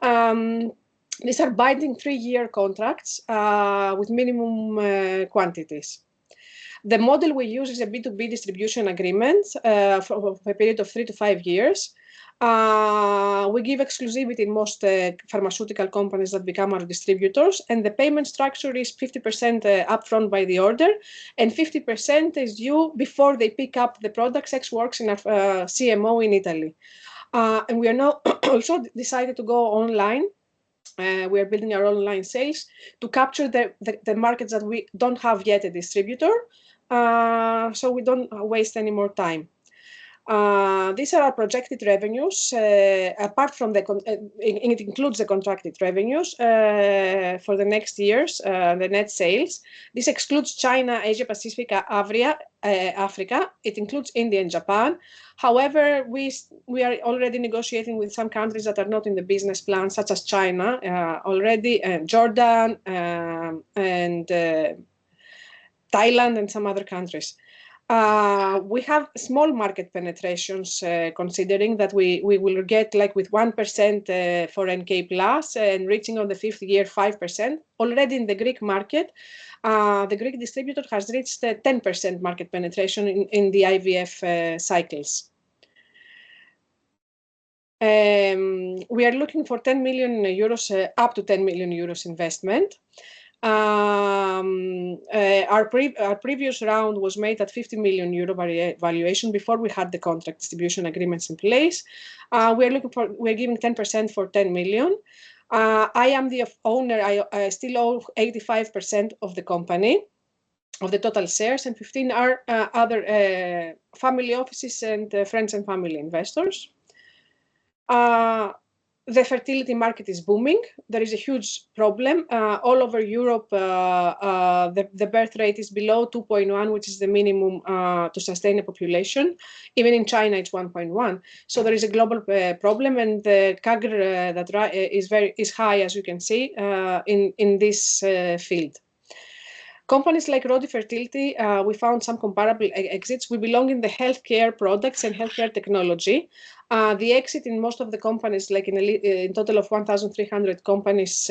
These are binding 3-year contracts with minimum quantities. The model we use is a B2B distribution agreement for a period of 3 to 5 years. We give exclusivity in most pharmaceutical companies that become our distributors, and the payment structure is 50% upfront by the order, and 50% is due before they pick up the product. Sex works in a CMO in Italy. And we are now also decided to go online. We are building our online sales to capture the markets that we don't have yet a distributor, so we don't waste any more time. These are our projected revenues. Apart from it includes the contracted revenues for the next years, the net sales. This excludes China, Asia Pacific, Africa. It includes India and Japan. However, we are already negotiating with some countries that are not in the business plan, such as China already, Jordan, and Thailand, and some other countries. We have small market penetrations, considering that we will get like with 1% for NK plus and reaching on the 5th year 5%. Already in the Greek market, the Greek distributor has reached 10% market penetration in the IVF cycles. We are looking for 10 million euros, up to 10 million euros investment. Our previous round was made at 50 million euro valuation before we had the contract distribution agreements in place. We're giving 10% for 10 million. I am the owner. I still own 85% of the company, of the total shares, and 15 are other family offices and friends and family investors. The fertility market is booming. There is a huge problem. All over Europe, the birth rate is below 2.1, which is the minimum to sustain a population. Even in China, it's 1.1. So there is a global problem, and the CAGR that is high, as you can see, in this field. Companies like Rodi Fertility, we found some comparable exits. We belong in the healthcare products and healthcare technology. The exit in most of the companies, like in total of 1,300 companies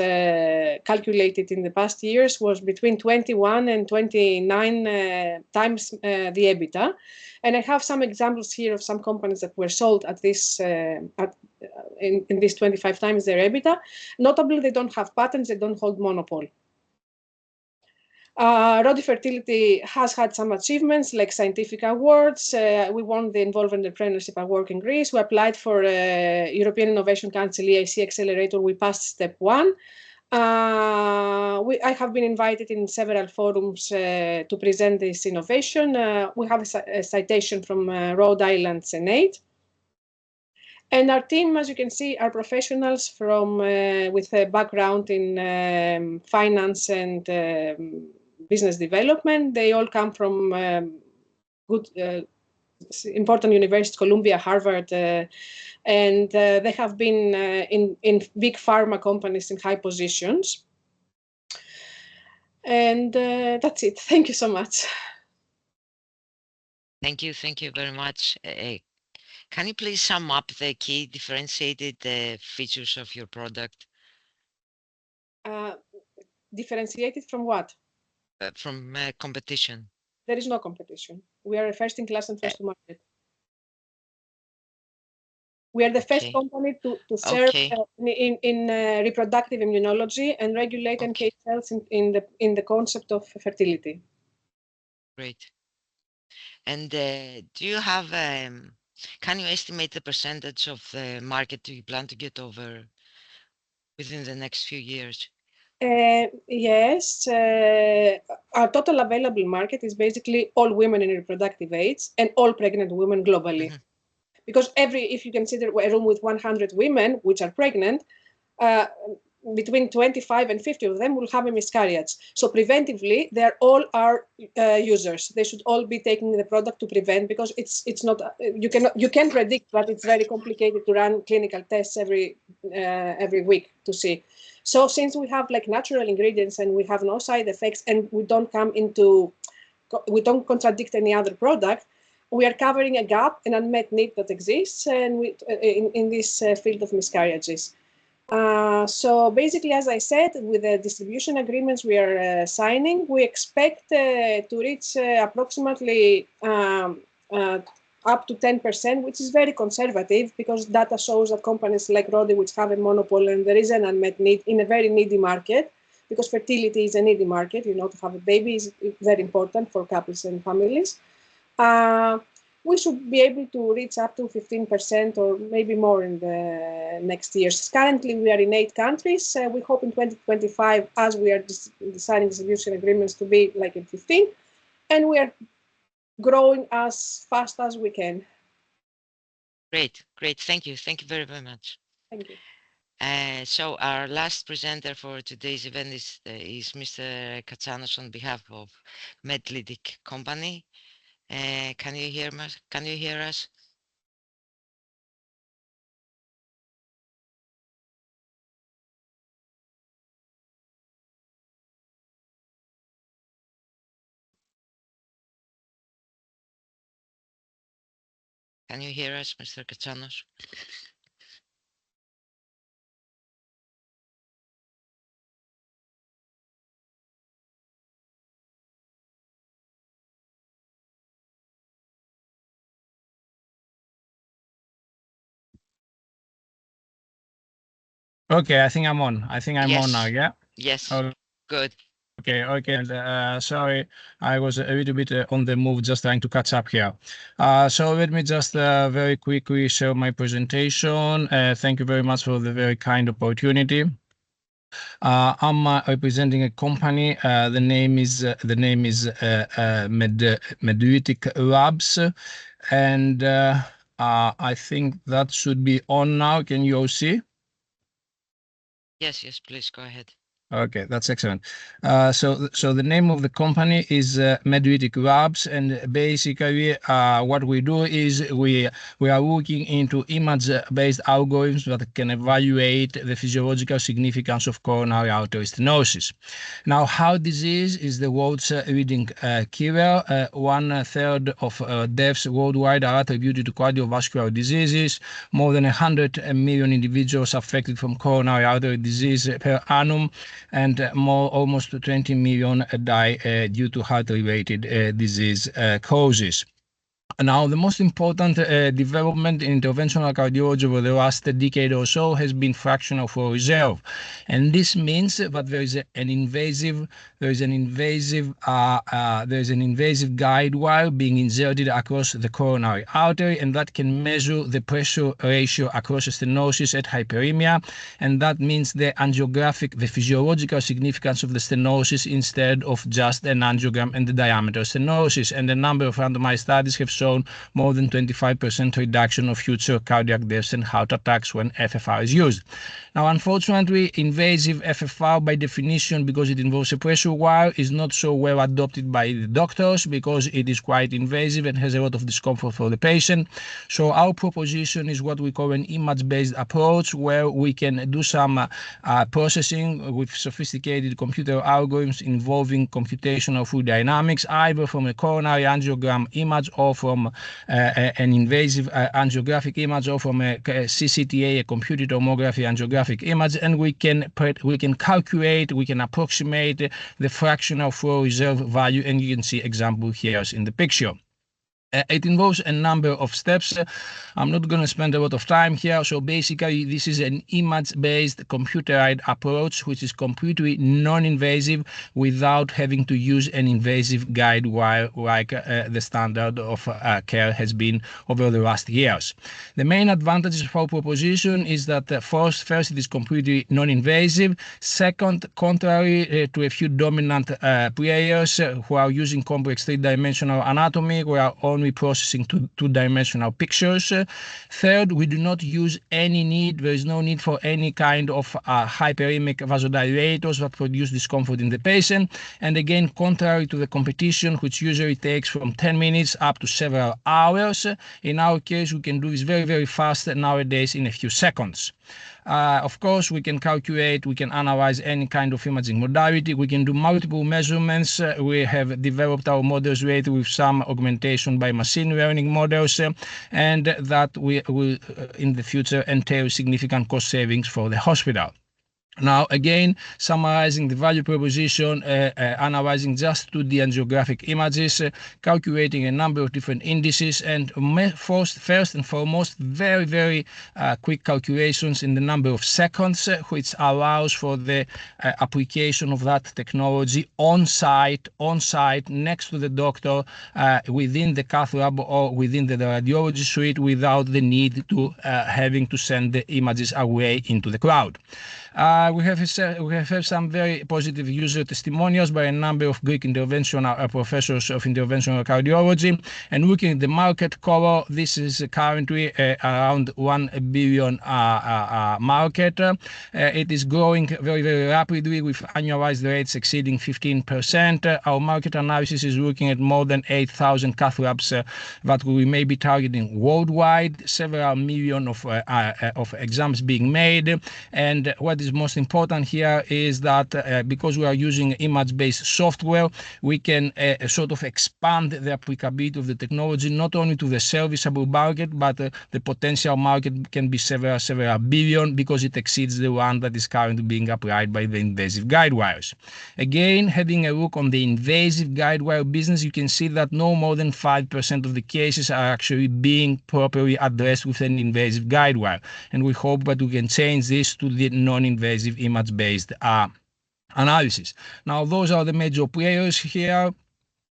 calculated in the past years, was between 21 and 29 times the EBITDA. And I have some examples here of some companies that were sold at this in this 25 times their EBITDA. Notably, they don't have patents, they don't hold monopoly. Rodi Fertility has had some achievements like scientific awards. We won the Involved Entrepreneurship Award in Greece. We applied for European Innovation Council EIC Accelerator. We passed step 1. I have been invited in several forums to present this innovation. We have a citation from Rhode Island Senate. And our team, as you can see, are professionals from with a background in finance and business development. They all come from good, important universities, Columbia, Harvard, and they have been in big pharma companies in high positions. And that's it. Thank you so much. Thank you very much. Can you please sum up the key differentiated features of your product? Differentiated from what? From competition. There is no competition. We are first in class and first to market. We are the first company to serve in reproductive immunology and regulate NK cells in the concept of fertility. Great. And do you have, can you estimate the percentage of the market you plan to get over within the next few years? Yes, our total available market is basically all women in reproductive age and all pregnant women globally. Mm-hmm. Because if you consider a room with 100 women which are pregnant, between 25 and 50 of them will have a miscarriage. So preventively, they are all our users. They should all be taking the product to prevent, because it's not you can predict, but it's very complicated to run clinical tests every week to see. So since we have like natural ingredients and we have no side effects and we don't contradict any other product, we are covering a gap, an unmet need that exists, and in this field of miscarriages. So basically, as I said, with the distribution agreements we are signing, we expect to reach approximately up to 10%, which is very conservative, because data shows that companies like Rodi, which have a monopoly, and there is an unmet need in a very needy market, because fertility is a needy market. To have a baby is very important for couples and families. We should be able to reach up to 15% or maybe more in the next years. Currently, we are in 8 countries. We hope in 2025, as we are signing distribution agreements, to be like in 15, and we are growing as fast as we can. Great. Thank you very, very much. Thank you. So our last presenter for today's event is Mr. Katsanos on behalf of Medlidic Company. Can you hear us? Can you hear us? Can you hear us, Mr. Katsanos? Okay, I think I'm on. Yes. On now, yeah? Yes. Okay. Good. Okay. And sorry, I was a little bit on the move, just trying to catch up here. So let me just very quickly share my presentation. Thank you very much for the very kind opportunity. I'm representing a company. The name is Medlidic Labs, and I think that should be on now. Can you all see? Yes, please go ahead. Okay, that's excellent. So the name of the company is Medlidic Labs, and basically what we do is we are looking into image-based algorithms that can evaluate the physiological significance of coronary artery stenosis. Now, heart disease is the world's leading killer. 1/3 of deaths worldwide are attributed to cardiovascular diseases. More than 100 million individuals affected from coronary artery disease per annum, and almost 20 million die due to heart-related disease causes. Now, the most important development in interventional cardiology over the last decade or so has been fractional flow reserve, and this means that there is an invasive guide wire being inserted across the coronary artery, and that can measure the pressure ratio across stenosis at hyperemia, and that means the physiological significance of the stenosis instead of just an angiogram and the diameter stenosis. And a number of randomized studies have shown more than 25% reduction of future cardiac deaths and heart attacks when FFR is used. Now, unfortunately, invasive FFR, by definition, because it involves a pressure wire, is not so well adopted by the doctors because it is quite invasive and has a lot of discomfort for the patient. So our proposition is what we call an image-based approach, where we can do some processing with sophisticated computer algorithms involving computational fluid dynamics, either from a coronary angiogram image or from from an invasive angiographic image or from a CCTA, a computed tomography angiographic image, and we can calculate, we can approximate the fractional flow reserve value, and you can see example here in the picture. It involves a number of steps. I'm not going to spend a lot of time here. So basically, this is an image-based computerized approach, which is completely non-invasive without having to use an invasive guide wire like the standard of care has been over the last years. The main advantages of our proposition is that first, it is completely non-invasive. Second, contrary to a few dominant players who are using complex three-dimensional anatomy, we are only processing two-dimensional pictures. Third, we do not use there is no need for any kind of hyperemic vasodilators that produce discomfort in the patient. And again, contrary to the competition, which usually takes from 10 minutes up to several hours, in our case, we can do this very, very fast nowadays in a few seconds. Of course, we can calculate, we can analyze any kind of imaging modality, we can do multiple measurements. We have developed our models later with some augmentation by machine learning models, and that will in the future entail significant cost savings for the hospital. Now, again, summarizing the value proposition, analyzing just 2D angiographic images, calculating a number of different indices, and first and foremost, very, very quick calculations in the number of seconds, which allows for the application of that technology on site, next to the doctor, within the cath lab or within the radiology suite, without the need to having to send the images away into the cloud. We have some very positive user testimonials by a number of Greek interventional professors of interventional cardiology. And looking at the market cover, this is currently around 1 billion market. It is growing very, very rapidly with annualized rates exceeding 15%. Our market analysis is looking at more than 8,000 cath labs that we may be targeting worldwide, several million of exams being made. And what is most important here is that because we are using image-based software, we can sort of expand the applicability of the technology not only to the serviceable market, but the potential market can be several billion, because it exceeds the one that is currently being applied by the invasive guide wires. Again, having a look on the invasive guide wire business, you can see that no more than 5% of the cases are actually being properly addressed with an invasive guide wire. And we hope that we can change this to the non-invasive image-based analysis. Now, those are the major players here.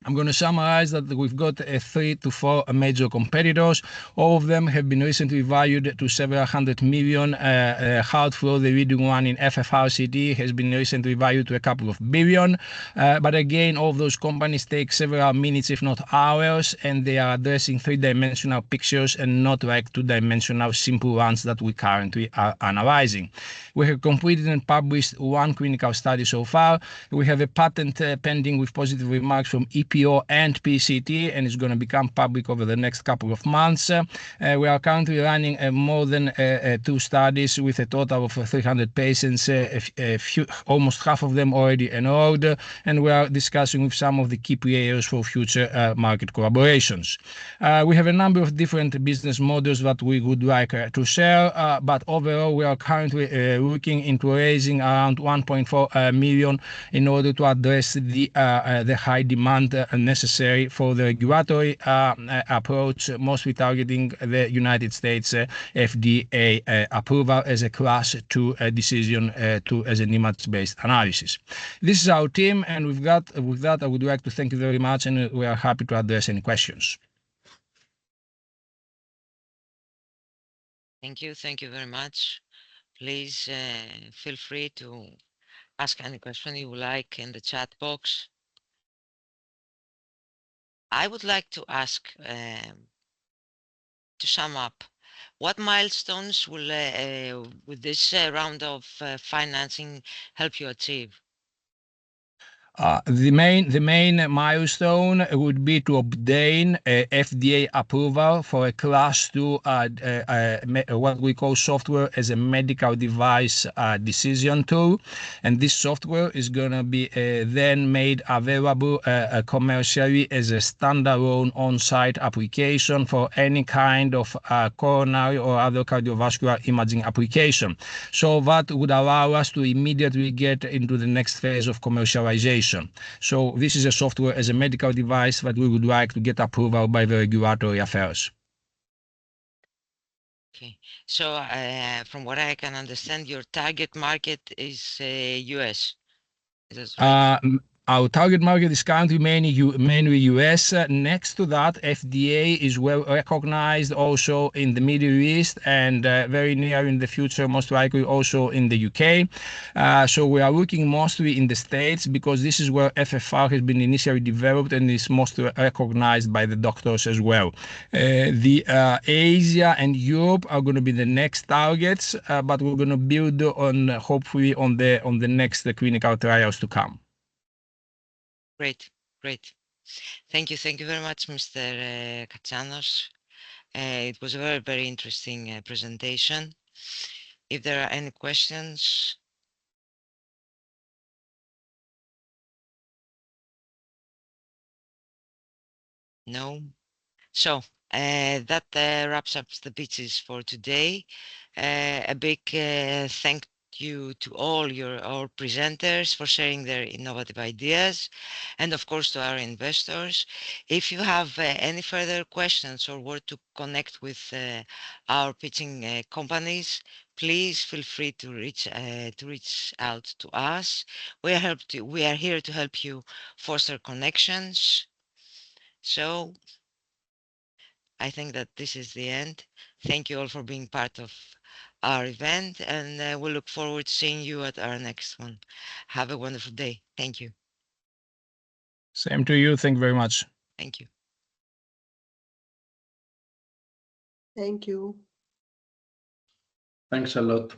I'm going to summarize that we've got 3 to 4 major competitors. All of them have been recently valued to several hundred million. Heartflow, the leading one in FFRCT, has been recently valued to a couple of billion. But again, all of those companies take several minutes, if not hours, and they are addressing three-dimensional pictures and not like two-dimensional simple ones that we currently are analyzing. We have completed and published 1 clinical study so far. We have a patent pending with positive remarks from EPO and PCT, and it's going to become public over the next couple of months. We are currently running more than 2 studies with a total of 300 patients, almost half of them already enrolled, and we are discussing with some of the key players for future market collaborations. We have a number of different business models that we would like to share, but overall we are currently looking into raising around 1.4 million in order to address the high demand necessary for the regulatory approach, mostly targeting the United States FDA approval as a class 2 decision as an image-based analysis. This is our team, and with that, I would like to thank you very much, and we are happy to address any questions. Thank you very much. Please feel free to ask any question you would like in the chat box. I would like to ask, to sum up, what milestones will with this round of financing help you achieve? The main milestone would be to obtain a FDA approval for a Class 2, what we call software as a medical device decision tool, and this software is going to be then made available commercially as a standalone on-site application for any kind of coronary or other cardiovascular imaging application. So that would allow us to immediately get into the next phase of commercialization. So this is a software as a medical device that we would like to get approval by the regulatory affairs. Okay, so from what I can understand, your target market is US. Is that right? Our target market is currently mainly US. Next to that, FDA is well recognized also in the Middle East and very near in the future, most likely also in the UK. So we are looking mostly in the States because this is where FFR has been initially developed and is most recognized by the doctors as well. The Asia and Europe are going to be the next targets, but we're going to build on hopefully on the next clinical trials to come. Great, great. Thank you very much, Mr. Katsanos. It was a very, very interesting presentation. If there are any questions. No? So that wraps up the pitches for today. A big thank you to all our presenters for sharing their innovative ideas, and of course to our investors. If you have any further questions or want to connect with our pitching companies, please feel free to reach out to us. We are here to help you foster connections. So I think that this is the end. Thank you all for being part of our event, and we look forward to seeing you at our next one. Have a wonderful day. Thank you. Same to you. Thank you very much. Thank you. Thank you. Thanks a lot.